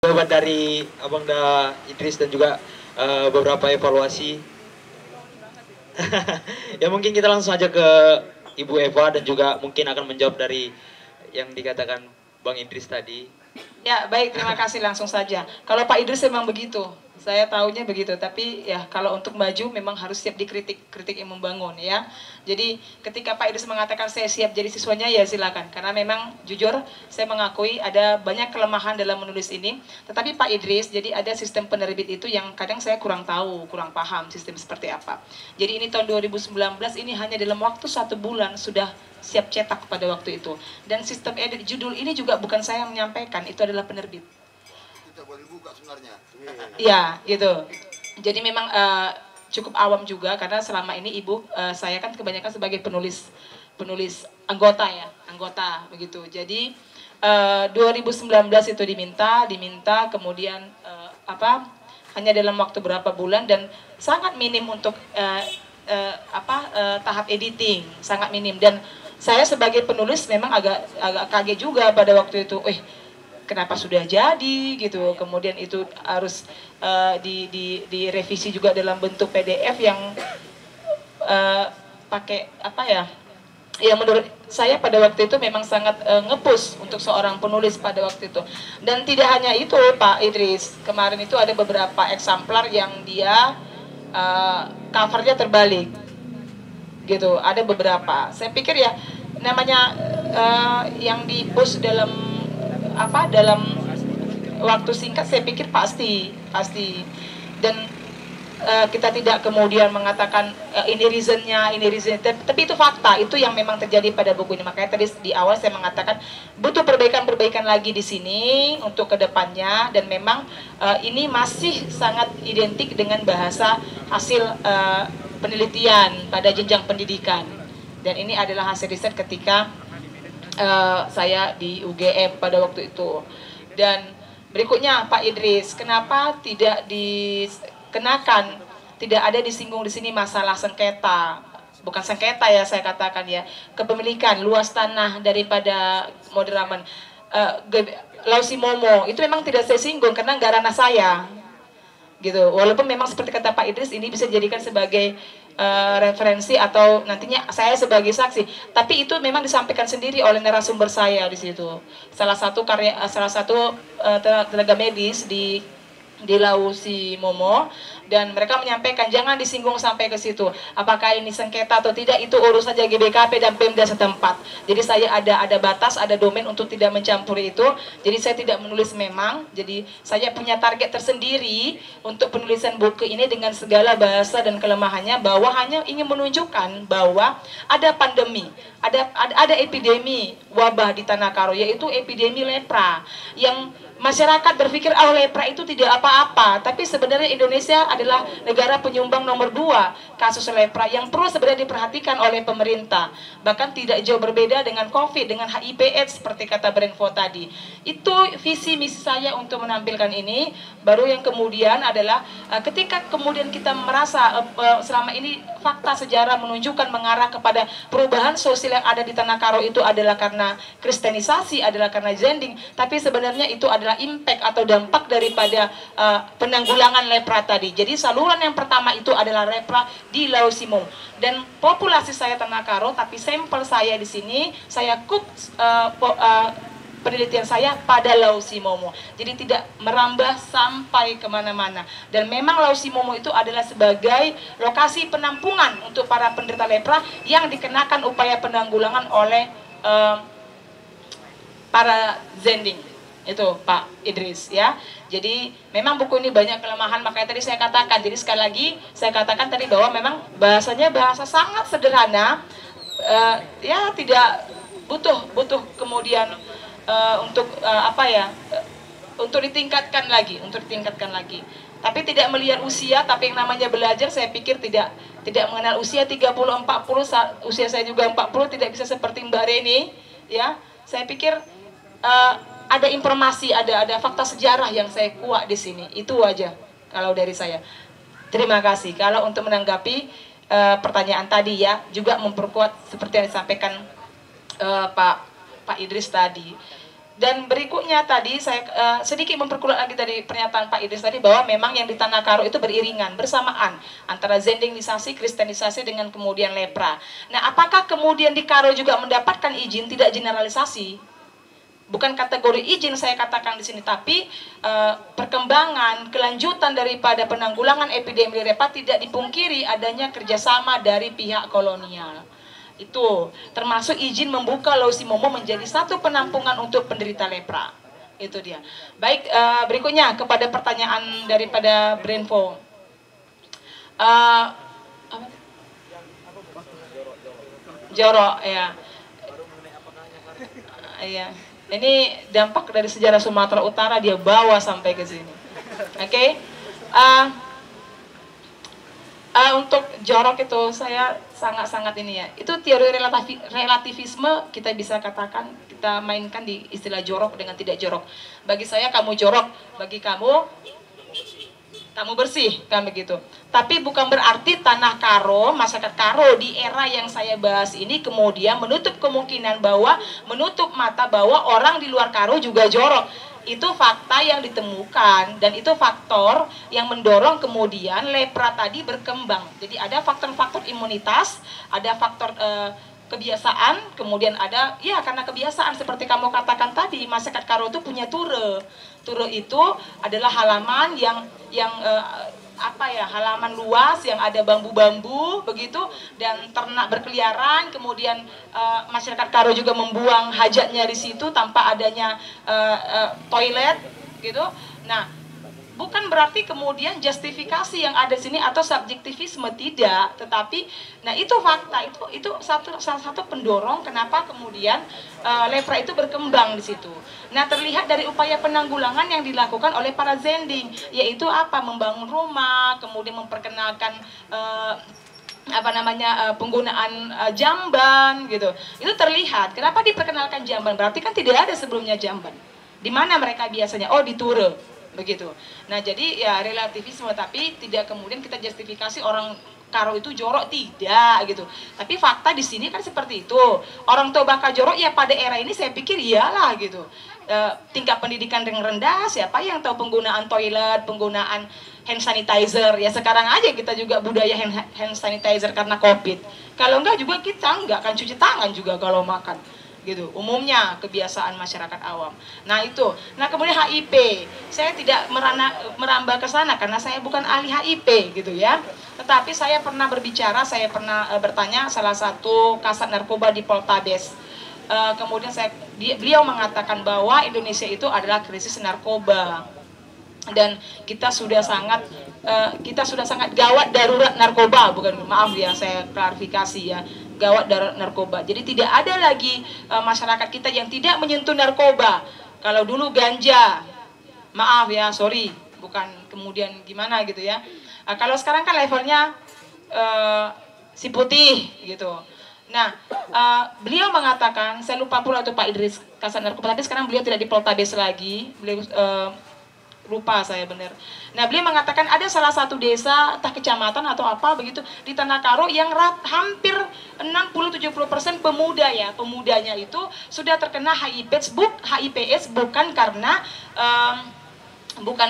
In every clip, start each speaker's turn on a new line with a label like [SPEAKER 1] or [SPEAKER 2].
[SPEAKER 1] jawaban dari Abang Da Idris dan juga beberapa evaluasi. Ya mungkin kita langsung aja ke Ibu Eva dan juga mungkin akan menjawab dari yang dikatakan Bang Idris tadi.
[SPEAKER 2] Ya baik, terima kasih, langsung saja. Kalau Pak Idris memang begitu, saya tahunya begitu. Tapi ya kalau untuk maju memang harus siap dikritik, kritik yang membangun ya. Jadi ketika Pak Idris mengatakan saya siap jadi siswanya, ya silakan. Karena memang jujur saya mengakui ada banyak kelemahan dalam menulis ini. Tetapi Pak Idris, jadi ada sistem penerbit itu yang kadang saya kurang tahu, kurang paham sistem seperti apa. Jadi ini tahun 2019 ini hanya dalam waktu 1 bulan sudah siap cetak pada waktu itu. Dan sistem edit judul ini juga bukan saya yang menyampaikan, itu adalah penerbit.
[SPEAKER 3] Itu boleh buka sebenarnya.
[SPEAKER 2] Ya, gitu. Jadi memang cukup awam juga karena selama ini Ibu saya kan kebanyakan sebagai penulis anggota ya, anggota begitu. Jadi 2019 itu diminta kemudian hanya dalam waktu berapa bulan dan sangat minim untuk tahap editing, sangat minim. Dan saya sebagai penulis memang agak kaget juga pada waktu itu, kenapa sudah jadi gitu. Kemudian itu harus direvisi juga dalam bentuk PDF yang pakai yang menurut saya pada waktu itu memang sangat nge-push untuk seorang penulis pada waktu itu. Dan tidak hanya itu Pak Idris, kemarin itu ada beberapa eksemplar yang dia covernya terbalik gitu, ada beberapa. Saya pikir ya namanya yang di-push dalam waktu singkat, saya pikir pasti dan kita tidak kemudian mengatakan ini reasonnya, tapi itu fakta, itu yang memang terjadi pada buku ini. Makanya tadi di awal saya mengatakan butuh perbaikan lagi di sini untuk kedepannya, dan memang ini masih sangat identik dengan bahasa hasil penelitian pada jenjang pendidikan, dan ini adalah hasil riset ketika saya di UGM pada waktu itu. Dan berikutnya Pak Idris, kenapa tidak dikenakan, tidak ada disinggung di sini masalah sengketa, bukan sengketa ya saya katakan ya, kepemilikan luas tanah daripada Moderaman, Lausi Momo, itu memang tidak saya singgung karena nggak ranah saya gitu. Walaupun memang seperti kata Pak Idris ini bisa dijadikan sebagai referensi atau nantinya saya sebagai saksi, tapi itu memang disampaikan sendiri oleh narasumber saya di situ. Salah satu tenaga medis di Lausi Momo, dan mereka menyampaikan jangan disinggung sampai ke situ. Apakah ini sengketa atau tidak itu urus saja GBKP dan Pemda setempat. Jadi saya ada batas, ada domain untuk tidak mencampuri itu. Jadi saya tidak menulis memang. Jadi saya punya target tersendiri untuk penulisan buku ini dengan segala bahasa dan kelemahannya, bahwa hanya ingin menunjukkan bahwa ada pandemi, ada epidemi wabah di Tanah Karo, yaitu epidemi lepra, yang masyarakat berpikir lepra itu tidak apa-apa, tapi sebenarnya Indonesia adalah negara penyumbang nomor 2 kasus lepra yang perlu sebenarnya diperhatikan oleh pemerintah. Bahkan tidak jauh berbeda dengan COVID, dengan HIV/AIDS seperti kata Brandfo tadi. Itu visi misi saya untuk menampilkan ini. Baru yang kemudian adalah ketika kemudian kita merasa selama ini fakta sejarah menunjukkan mengarah kepada perubahan sosial yang ada di Tanah Karo itu adalah karena kristenisasi, adalah karena zending, tapi sebenarnya itu adalah impact atau dampak daripada penanggulangan lepra tadi. Jadi saluran yang pertama itu adalah lepra di Lausi Momo, dan populasi saya Tanah Karo, tapi sampel saya di sini saya penelitian saya pada Lausi Momo, jadi tidak merambah sampai kemana-mana. Dan memang Lausi Momo itu adalah sebagai lokasi penampungan untuk para penderita lepra yang dikenakan upaya penanggulangan oleh para zending itu Pak Idris ya. Jadi memang buku ini banyak kelemahan, makanya tadi saya katakan. Jadi sekali lagi saya katakan tadi bahwa memang bahasanya bahasa sangat sederhana, ya tidak butuh kemudian untuk untuk ditingkatkan lagi, tapi tidak melihat usia. Tapi yang namanya belajar, saya pikir tidak mengenal usia. 30-40, usia saya juga 40, tidak bisa seperti Mbak Reni ya. Saya pikir ada informasi, ada fakta sejarah yang saya kuat di sini. Itu aja kalau dari saya. Terima kasih. Kalau untuk menanggapi pertanyaan tadi ya, juga memperkuat seperti yang disampaikan Pak Idris tadi. Dan berikutnya tadi saya sedikit memperkuat lagi dari pernyataan Pak Idris tadi bahwa memang yang di Tanah Karo itu beriringan, bersamaan antara Zendinglisasi, Kristenisasi dengan kemudian lepra. Nah, apakah kemudian di Karo juga mendapatkan izin, tidak generalisasi? Bukan kategori izin saya katakan di sini, tapi perkembangan, kelanjutan daripada penanggulangan epidemi lepra tidak dipungkiri adanya kerjasama dari pihak kolonial. Itu termasuk izin membuka Lausi Momo menjadi satu penampungan untuk penderita lepra. Itu dia. Baik, berikutnya kepada pertanyaan daripada Brainfo. Jorok ya. Iya. Ini dampak dari sejarah Sumatera Utara dia bawa sampai ke sini. Oke. Untuk jorok itu saya sangat-sangat ini ya. Itu teori relativisme kita bisa katakan, kita mainkan di istilah jorok dengan tidak jorok. Bagi saya kamu jorok, bagi kamu bersih, kan begitu. Tapi bukan berarti Tanah Karo, masyarakat Karo di era yang saya bahas ini kemudian menutup kemungkinan bahwa, menutup mata bahwa orang di luar Karo juga jorok. Itu fakta yang ditemukan dan itu faktor yang mendorong kemudian lepra tadi berkembang. Jadi ada faktor-faktor imunitas, ada faktor kebiasaan, kemudian ada ya karena kebiasaan seperti kamu katakan tadi, masyarakat Karo itu punya ture. Ture itu adalah halaman yang halaman luas yang ada bambu-bambu begitu dan ternak berkeliaran, kemudian masyarakat Karo juga membuang hajatnya di situ tanpa adanya toilet gitu. Nah, bukan berarti kemudian justifikasi yang ada di sini atau subjektivisme, tidak, tetapi nah itu fakta, itu salah satu pendorong kenapa kemudian lepra itu berkembang di situ. Nah, terlihat dari upaya penanggulangan yang dilakukan oleh para Zending, yaitu apa? Membangun rumah, kemudian memperkenalkan penggunaan jamban gitu. Itu terlihat. Kenapa diperkenalkan jamban? Berarti kan tidak ada sebelumnya jamban. Di mana mereka biasanya? Oh, di Ture. Begitu. Nah, jadi ya relativisme, tapi tidak kemudian kita justifikasi orang Karo itu jorok, tidak gitu. Tapi fakta di sini kan seperti itu. Orang Toba jorok ya pada era ini saya pikir iyalah gitu. Tingkat pendidikan yang rendah, siapa yang tahu penggunaan toilet, penggunaan hand sanitizer. Ya sekarang aja kita juga budaya hand sanitizer karena Covid. Kalau enggak juga kita enggak akan cuci tangan juga kalau makan. Gitu, umumnya kebiasaan masyarakat awam. Nah itu, nah kemudian HIP, saya tidak merambah ke sana karena saya bukan ahli HIP gitu ya. Tetapi saya pernah berbicara, saya pernah bertanya salah satu kasat narkoba di Poltabes. Kemudian beliau mengatakan bahwa Indonesia itu adalah krisis narkoba dan kita sudah sangat gawat darurat narkoba, bukan, maaf ya saya klarifikasi ya. Gawat darurat narkoba. Jadi tidak ada lagi masyarakat kita yang tidak menyentuh narkoba. Kalau dulu ganja, maaf ya, sorry, bukan kemudian gimana gitu ya. Kalau sekarang kan levelnya si putih gitu. Nah, beliau mengatakan, saya lupa pula itu Pak Idris Kasat Narkoba, tapi sekarang beliau tidak di Poltabes lagi. Beliau lupa saya benar. Nah, beliau mengatakan ada salah satu desa, entah kecamatan atau apa begitu di Tanah Karo yang hampir 60-70% pemuda ya, pemudanya itu sudah terkena HIV/AIDS bukan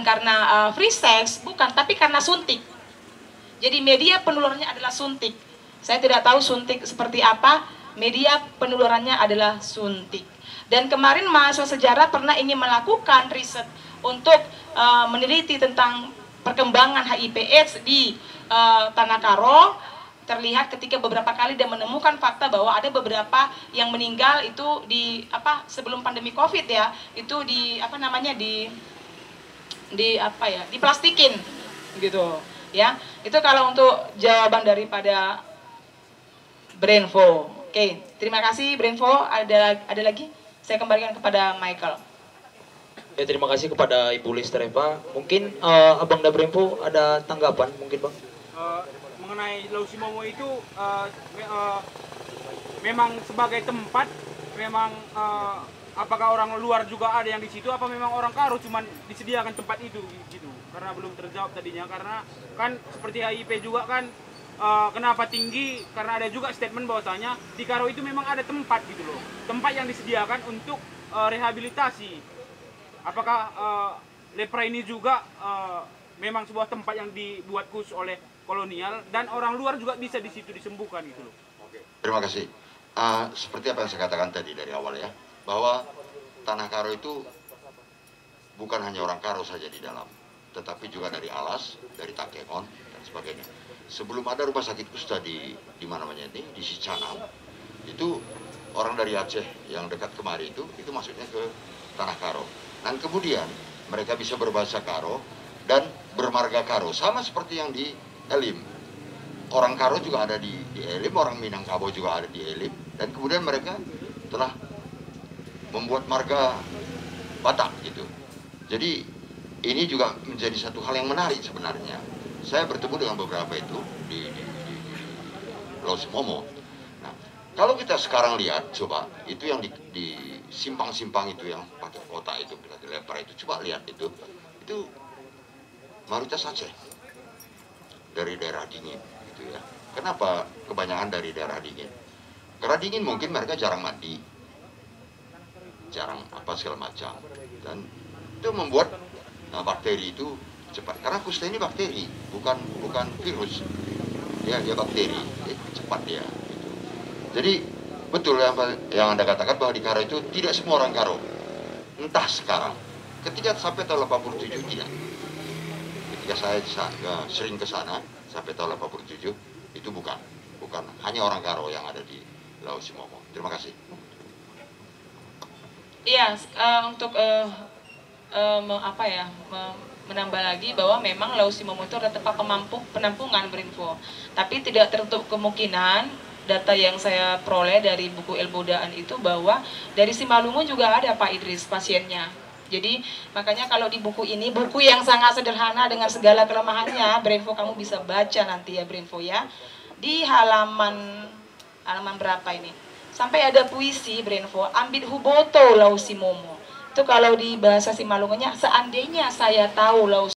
[SPEAKER 2] karena free sex, bukan, tapi karena suntik. Jadi media penularannya adalah suntik. Saya tidak tahu suntik seperti apa, media penularannya adalah suntik. Dan kemarin mahasiswa sejarah pernah ingin melakukan riset untuk meneliti tentang perkembangan HIV/AIDS di Tanah Karo. Terlihat ketika beberapa kali dia menemukan fakta bahwa ada beberapa yang meninggal itu sebelum pandemi Covid ya, itu diplastikin gitu ya. Itu kalau untuk jawaban daripada Brainfo. Oke, terima kasih Brainfo. Ada lagi? Saya kembalikan kepada Michael.
[SPEAKER 1] Ya, terima kasih kepada Ibu Lister Eva. Mungkin Abang Brainfo ada tanggapan mungkin Bang?
[SPEAKER 4] Mengenai Lausi Momo itu memang sebagai tempat, memang apakah orang luar juga ada yang di situ, apa memang orang Karo cuman disediakan tempat itu gitu? Karena belum terjawab tadinya, karena kan seperti HIP juga kan kenapa tinggi, karena ada juga statement bahwasanya di Karo itu memang ada tempat gitu loh, tempat yang disediakan untuk rehabilitasi. Apakah lepra ini juga memang sebuah tempat yang dibuat khusus oleh kolonial dan orang luar juga bisa di situ disembuhkan gitu loh.
[SPEAKER 3] Oke. Terima kasih. Seperti apa yang saya katakan tadi dari awal ya, bahwa Tanah Karo itu bukan hanya orang Karo saja di dalam, tetapi juga dari Alas, dari Takengon dan sebagainya. Sebelum ada rumah sakit kusta di mana namanya ini, di Sicanang, itu orang dari Aceh yang dekat kemari itu masuknya ke Tanah Karo. Dan kemudian mereka bisa berbahasa Karo dan bermarga Karo, sama seperti yang di Elim. Orang Karo juga ada di Elim, orang Minangkabau juga ada di Elim, dan kemudian mereka telah membuat marga Batak gitu. Jadi ini juga menjadi satu hal yang menarik sebenarnya. Saya bertemu dengan beberapa itu di Laut Simomo. Nah, kalau kita sekarang lihat, coba itu yang di simpang-simpang itu yang pakai kotak itu, di lepra itu, coba lihat itu mayoritas Aceh dari daerah dingin, gitu ya. Kenapa kebanyakan dari daerah dingin? Karena dingin mungkin mereka jarang mandi, jarang apa segala macam, dan itu membuat bakteri itu cepat. Karena kusta ini bakteri, bukan virus. Dia bakteri, cepat dia. Gitu. Jadi betul yang Anda katakan bahwa di Karo itu tidak semua orang Karo. Entah sekarang. Ketika sampai tahun 87 tidak. Ketika saya sering ke sana sampai tahun 87 itu bukan hanya orang Karo yang ada di Laut Simomo. Terima kasih.
[SPEAKER 2] Iya, untuk menambah lagi bahwa memang Laut Simomo itu ada tempat penampungan berinfo, tapi tidak tertutup kemungkinan data yang saya peroleh dari buku Elbodaan itu bahwa dari Simalungun juga ada Pak Idris pasiennya. Jadi makanya kalau di buku ini, buku yang sangat sederhana dengan segala kelemahannya, Berinfo kamu bisa baca nanti ya Berinfo ya, di halaman berapa ini sampai ada puisi Berinfo, Ambit Huboto Laut Simomo. Itu kalau di bahasa Simalungunnya, seandainya saya tahu Laut